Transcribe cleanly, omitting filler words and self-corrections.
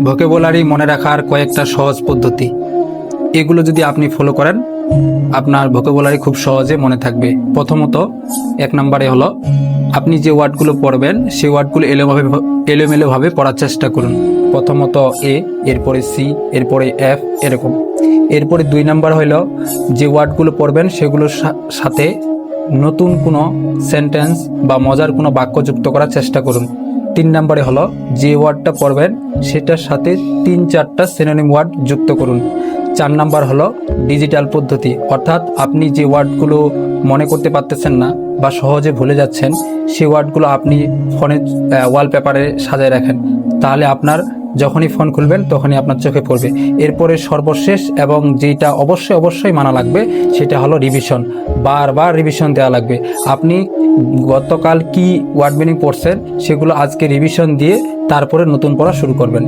Vocabulary মনে রাখার কয়েকটা সহজ পদ্ধতি, এগুলো যদি আপনি ফলো করেন আপনার ভোকাবুলারি খুব সহজে মনে থাকবে। প্রথমত 1 নম্বরে হলো আপনি যে ওয়ার্ডগুলো পড়বেন সেই ওয়ার্ডগুলো এলোমেলোভাবে পড়ার চেষ্টা করুন। প্রথমত এ, এরপরে সি, এরপরে এফ, এরকম। এরপরে 2 নম্বর হলো যে ওয়ার্ডগুলো পড়বেন সেগুলোর সাথে নতুন কোনো সেন্টেন্স বা মজার কোনো বাক্য যুক্ত করার চেষ্টা করুন। 3 নম্বরে হলো যে ওয়ার্ডটা পড়বেন সেটার সাথে 3-4টা সিনোনিম ওয়ার্ড যুক্ত করুন। 4 নম্বর হলো ডিজিটাল পদ্ধতি, অর্থাৎ আপনি যে ওয়ার্ডগুলো মনে করতে পারতেছেন না বা সহজে ভুলে যাচ্ছেন সেই ওয়ার্ডগুলো আপনি ফোনে ওয়ালপেপারে সাজায় রাখেন, তাহলে আপনার যখনই ফোন খুলবেন তখনই আপনার চোখে পড়বে। এরপরে সর্বশেষ এবং যেটা অবশ্যই মানা লাগবে সেটা হলো রিভিশন। বারবার রিভিশন দেওয়া লাগবে। আপনি গতকাল কি ওয়ার্ড মিনিং পড়ছেন সেগুলো আজকে রিভিশন দিয়ে তারপরে নতুন পড়া শুরু করবেন।